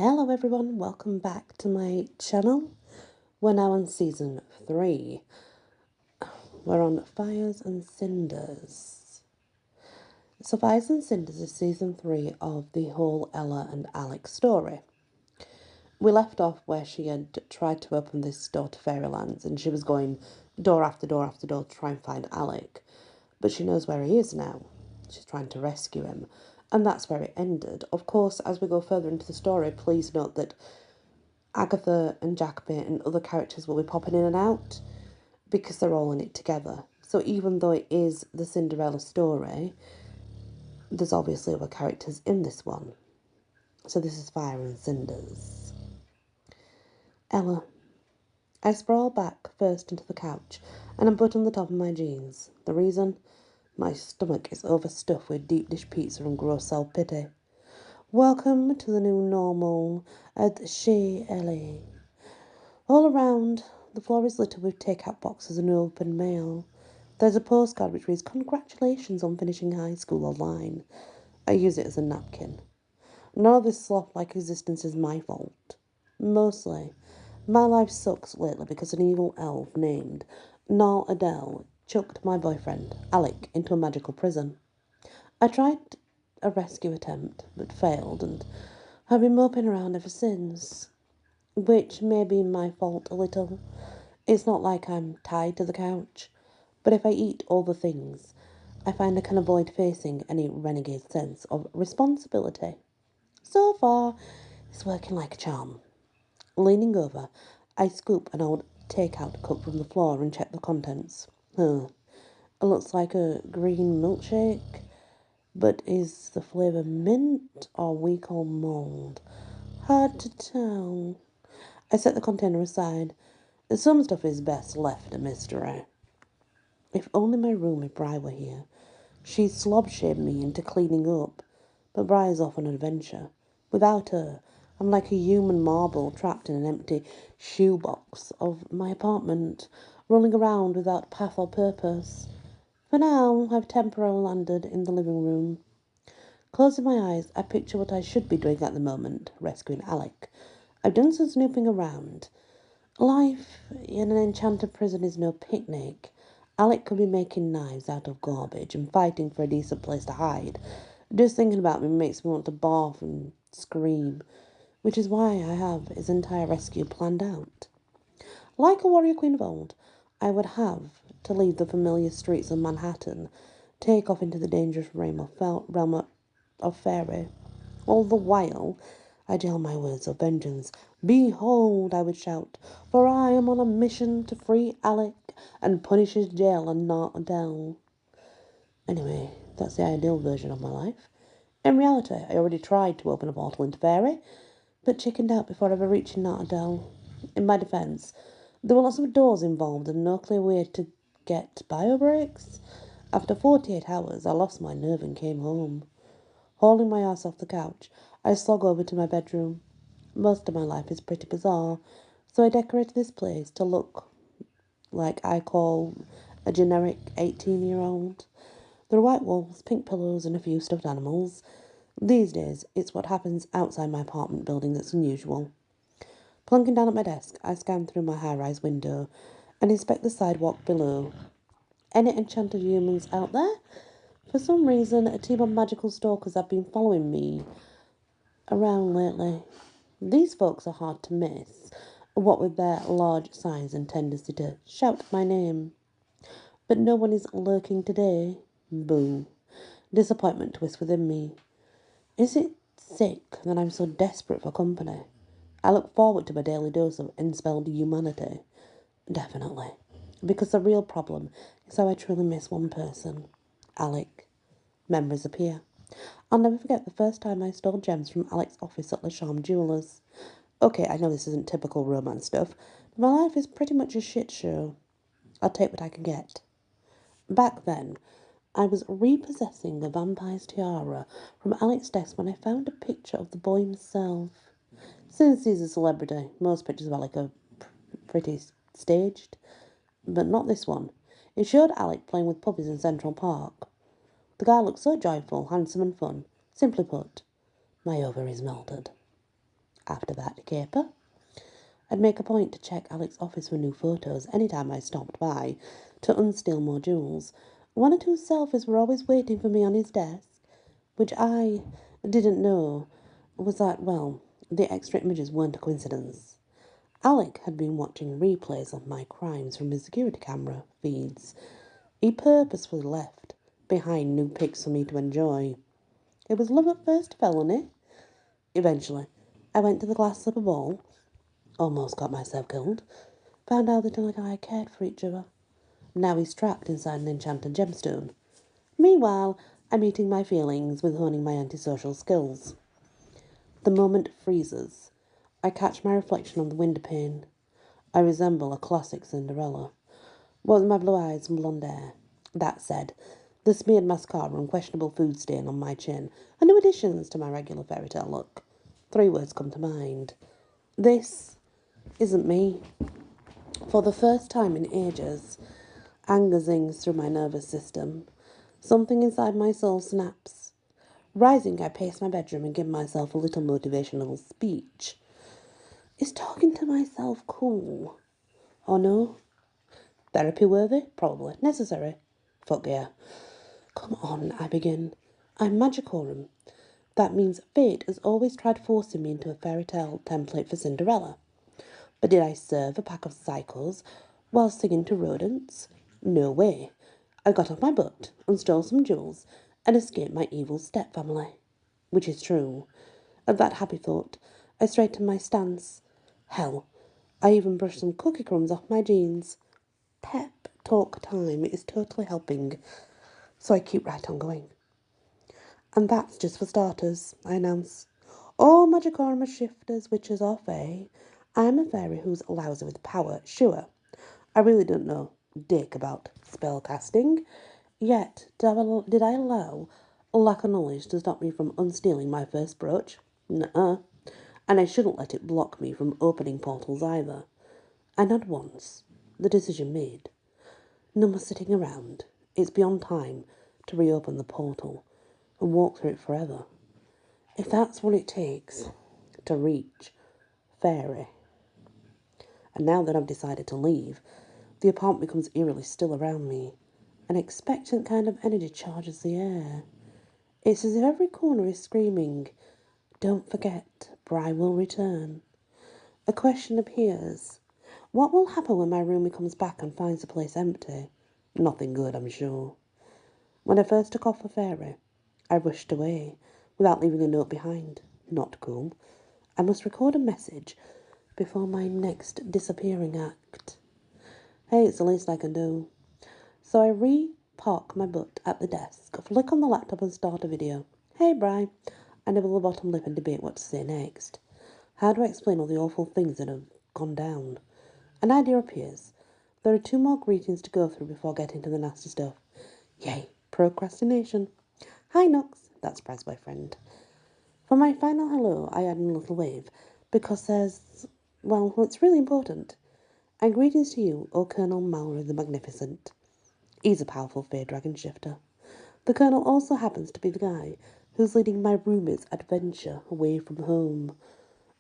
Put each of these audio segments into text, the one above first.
Hello everyone, welcome back to my channel. We're now on season 3. We're on Fires and Cinders. So Fires and Cinders is season 3 of the whole Ella and Alec story. We left off where she had tried to open this door to Fairylands and she was going door after door after door to try and find Alec. But she knows where he is now. She's trying to rescue him. And that's where it ended. Of course, as we go further into the story, please note that Agatha and Jacoby and other characters will be popping in and out because they're all in it together. So even though it is the Cinderella story, there's obviously other characters in this one. So this is Fire and Cinders. Ella. I sprawl back first into the couch and unbutton the top of my jeans. The reason? My stomach is overstuffed with deep dish pizza and gross self-pity. Welcome to the new normal at Chez Ellie. All around, the floor is littered with take-out boxes and open mail. There's a postcard which reads, "Congratulations on finishing high school online." I use it as a napkin. None of this sloth-like existence is my fault. Mostly, my life sucks lately because an evil elf named Nal Adele chucked my boyfriend, Alec, into a magical prison. I tried a rescue attempt, but failed, and I've been moping around ever since. Which may be my fault a little. It's not like I'm tied to the couch, but if I eat all the things, I find I can avoid facing any renegade sense of responsibility. So far, it's working like a charm. Leaning over, I scoop an old take-out cup from the floor and check the contents. It looks like a green milkshake, but is the flavour mint or weak old mould? Hard to tell. I set the container aside. Some stuff is best left a mystery. If only my roommate Bryar were here. She slob-shamed me into cleaning up, but Bryar's off on an adventure. Without her, I'm like a human marble trapped in an empty shoebox of my apartment, rolling around without path or purpose. For now, I've temporarily landed in the living room. Closing my eyes, I picture what I should be doing at the moment, rescuing Alec. I've done some snooping around. Life in an enchanted prison is no picnic. Alec could be making knives out of garbage and fighting for a decent place to hide. Just thinking about me makes me want to barf and scream, which is why I have his entire rescue planned out. Like a warrior queen of old, I would have to leave the familiar streets of Manhattan, take off into the dangerous realm of fairy. All the while, I yell my words of vengeance. "Behold," I would shout, "for I am on a mission to free Alec and punish his jail and not Adele." Anyway, that's the ideal version of my life. In reality, I already tried to open a portal into fairy, but chickened out before ever reaching Not Adele. In my defence, there were lots of doors involved and no clear way to get bio breaks. After 48 hours, I lost my nerve and came home. Hauling my ass off the couch, I slog over to my bedroom. Most of my life is pretty bizarre, so I decorated this place to look like I call a generic 18-year-old. There are white walls, pink pillows, and a few stuffed animals. These days, it's what happens outside my apartment building that's unusual. Plunking down at my desk, I scan through my high-rise window and inspect the sidewalk below. Any enchanted humans out there? For some reason, a team of magical stalkers have been following me around lately. These folks are hard to miss, what with their large size and tendency to shout my name. But no one is lurking today. Boo. Disappointment twists within me. Is it sick that I'm so desperate for company? I look forward to my daily dose of enspelled humanity. Definitely. Because the real problem is how I truly miss one person. Alec. Memories appear. I'll never forget the first time I stole gems from Alec's office at Le Charme Jewellers. Okay, I know this isn't typical romance stuff, but my life is pretty much a shit show. I'll take what I can get. Back then, I was repossessing a vampire's tiara from Alec's desk when I found a picture of the boy himself. Since he's a celebrity, most pictures of Alec are pretty staged, but not this one. It showed Alec playing with puppies in Central Park. The guy looked so joyful, handsome and fun. Simply put, my ovaries melted. After that, caper. I'd make a point to check Alec's office for new photos anytime I stopped by to unsteal more jewels. One or two selfies were always waiting for me on his desk, which I didn't know was that, well, the extra images weren't a coincidence. Alec had been watching replays of my crimes from his security camera feeds. He purposefully left behind new pics for me to enjoy. It was love at first felony. Eventually, I went to the glass slipper ball, almost got myself killed, found out that he and I cared for each other. Now he's trapped inside an enchanted gemstone. Meanwhile, I'm eating my feelings with honing my antisocial skills. The moment freezes. I catch my reflection on the windowpane. I resemble a classic Cinderella. What with my blue eyes and blonde hair. That said, the smeared mascara and questionable food stain on my chin are new additions to my regular fairy tale look. 3 words come to mind. This isn't me. For the first time in ages, anger zings through my nervous system. Something inside my soul snaps. Rising, I pace my bedroom and give myself a little motivational speech. Is talking to myself cool? Or no? Therapy worthy? Probably. Necessary? Fuck yeah. Come on, I begin. I'm Magicorum. That means fate has always tried forcing me into a fairy tale template for Cinderella. But did I serve a pack of psychos while singing to rodents? No way. I got off my butt and stole some jewels and escaped my evil stepfamily. Which is true. At that happy thought, I straightened my stance. Hell, I even brushed some cookie crumbs off my jeans. Pep talk time is totally helping, so I keep right on going. And that's just for starters, I announce. All Magicorum are shifters, witches, or fae. I'm a fairy who's lousy with power, sure. I really don't know dick about spell casting. Yet, did I allow a lack of knowledge to stop me from unstealing my first brooch? Nuh-uh. And I shouldn't let it block me from opening portals either. And at once, the decision made. No more sitting around. It's beyond time to reopen the portal and walk through it forever. If that's what it takes to reach fairy. And now that I've decided to leave, the apartment becomes eerily still around me. An expectant kind of energy charges the air. It's as if every corner is screaming, don't forget, Bryar will return. A question appears. What will happen when my roomie comes back and finds the place empty? Nothing good, I'm sure. When I first took off for fairy, I rushed away, without leaving a note behind. Not cool. I must record a message before my next disappearing act. Hey, it's the least I can do. So I re-park my butt at the desk, flick on the laptop and start a video. Hey, Bri. I nibble the bottom lip and debate what to say next. How do I explain all the awful things that have gone down? An idea appears. There are 2 more greetings to go through before getting to the nasty stuff. Yay, procrastination. Hi, Nux. That's Bry's boyfriend. For my final hello, I add in a little wave, because it's really important. And greetings to you, O Colonel Mallory the Magnificent. He's a powerful fae dragon shifter. The Colonel also happens to be the guy who's leading my roommate's adventure away from home.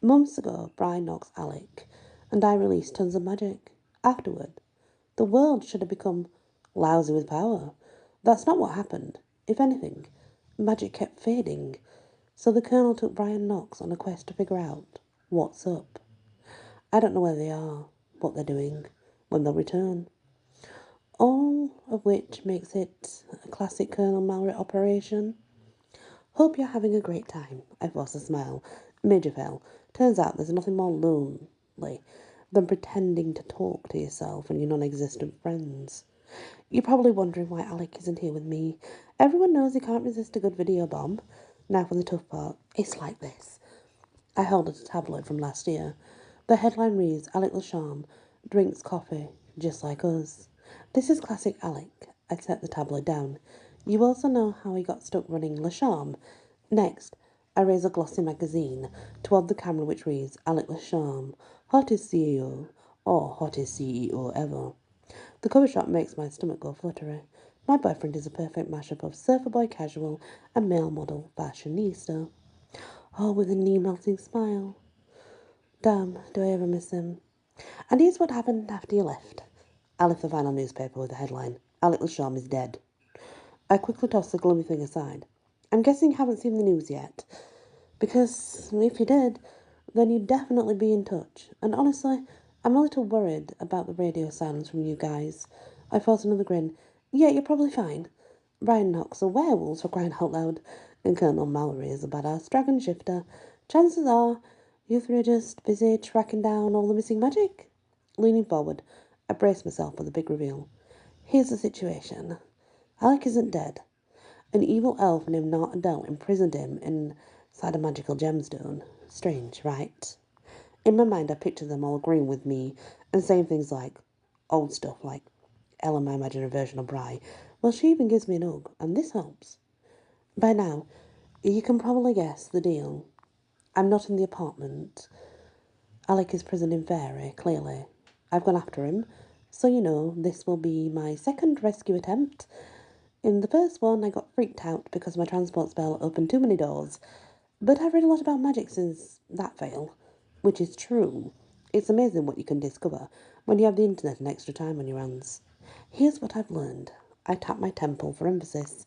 Months ago, Bry knocks Alec, and I released tons of magic. Afterward, the world should have become lousy with power. That's not what happened. If anything, magic kept fading, so the Colonel took Brian Knox on a quest to figure out what's up. I don't know where they are, what they're doing, when they'll return. All of which makes it a classic Colonel Mallory operation. Hope you're having a great time. I forced a smile. Major fail. Turns out there's nothing more lonely than pretending to talk to yourself and your non-existent friends. You're probably wondering why Alec isn't here with me. Everyone knows he can't resist a good video bomb. Now for the tough part. It's like this. I held a tabloid from last year. The headline reads, Alec Lacharme drinks coffee just like us. This is classic Alec. I set the tabloid down. You also know how he got stuck running Lacharme. Next, I raise a glossy magazine toward the camera which reads, Alec Lacharme, hottest CEO, or hottest CEO ever. The cover shot makes my stomach go fluttery. My boyfriend is a perfect mashup of surfer boy casual and male model fashionista. All with a knee-melting smile. Damn, do I ever miss him. And here's what happened after you left. I left the final newspaper with the headline, Alec Lasham is dead. I quickly tossed the gloomy thing aside. I'm guessing you haven't seen the news yet. Because if you did, then you'd definitely be in touch. And honestly, I'm a little worried about the radio silence from you guys. I forced another grin. Yeah, you're probably fine. Brian Knox are werewolves for crying out loud, and Colonel Mallory is a badass dragon shifter. Chances are, you three are just busy tracking down all the missing magic. Leaning forward, I braced myself for the big reveal. Here's the situation. Alec isn't dead. An evil elf named Nart Adele imprisoned him inside a magical gemstone. Strange, right? In my mind, I pictured them all agreeing with me and saying things like old stuff like Ella, my imaginary version of Bry. Well, she even gives me an hug, and this helps. By now, you can probably guess the deal. I'm not in the apartment. Alec is prisoned in Fairy, clearly. I've gone after him, so you know this will be my second rescue attempt. In the first one, I got freaked out because my transport spell opened too many doors, but I've read a lot about magic since that fail, which is true. It's amazing what you can discover when you have the internet and extra time on your hands. Here's what I've learned. I tap my temple for emphasis.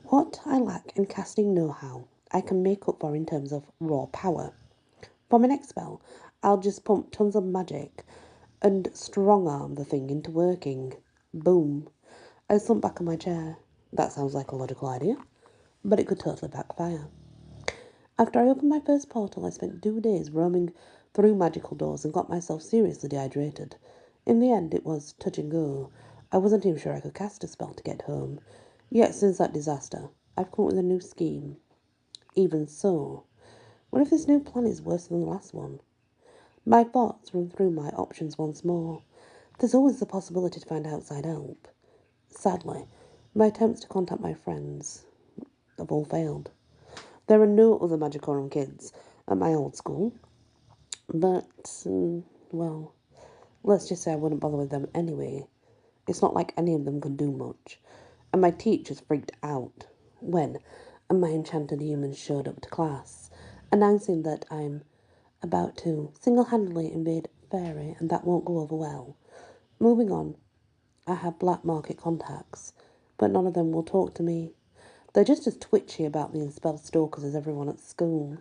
What I lack in casting know-how, I can make up for in terms of raw power. For my next spell, I'll just pump tons of magic and strong-arm the thing into working. Boom. I slumped back on my chair. That sounds like a logical idea, but it could totally backfire. After I opened my first portal, I spent 2 days roaming through magical doors and got myself seriously dehydrated. In the end, it was touch and go. I wasn't even sure I could cast a spell to get home. Yet, since that disaster, I've come up with a new scheme. Even so, what if this new plan is worse than the last one? My thoughts run through my options once more. There's always the possibility to find outside help. Sadly, my attempts to contact my friends have all failed. There are no other Magicorum kids at my old school, but, well, let's just say I wouldn't bother with them anyway. It's not like any of them could do much, and my teachers freaked out when my enchanted humans showed up to class, announcing that I'm about to single-handedly invade Fairy, and that won't go over well. Moving on, I have black market contacts, but none of them will talk to me. They're just as twitchy about being spell stalkers as everyone at school.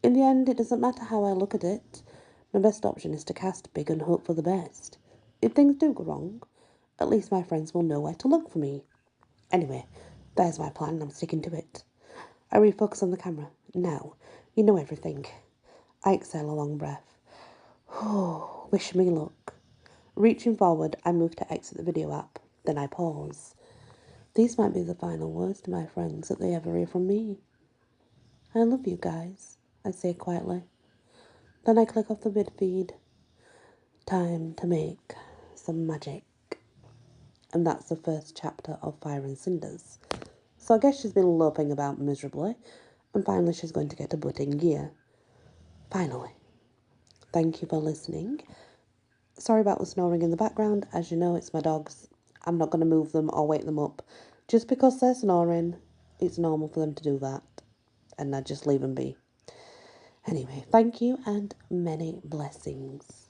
In the end, it doesn't matter how I look at it. My best option is to cast big and hope for the best. If things do go wrong, at least my friends will know where to look for me. Anyway, there's my plan and I'm sticking to it. I refocus on the camera. Now, you know everything. I exhale a long breath. Oh, wish me luck. Reaching forward, I move to exit the video app. Then I pause. These might be the final words to my friends that they ever hear from me. I love you guys, I say quietly. Then I click off the vid feed. Time to make some magic. And that's the first chapter of Fire and Cinders. So I guess she's been loping about miserably, and finally she's going to get a butt in gear. Finally. Thank you for listening. Sorry about the snoring in the background. As you know, it's my dogs. I'm not going to move them or wake them up. Just because they're snoring, it's normal for them to do that. And I just leave them be. Anyway, thank you and many blessings.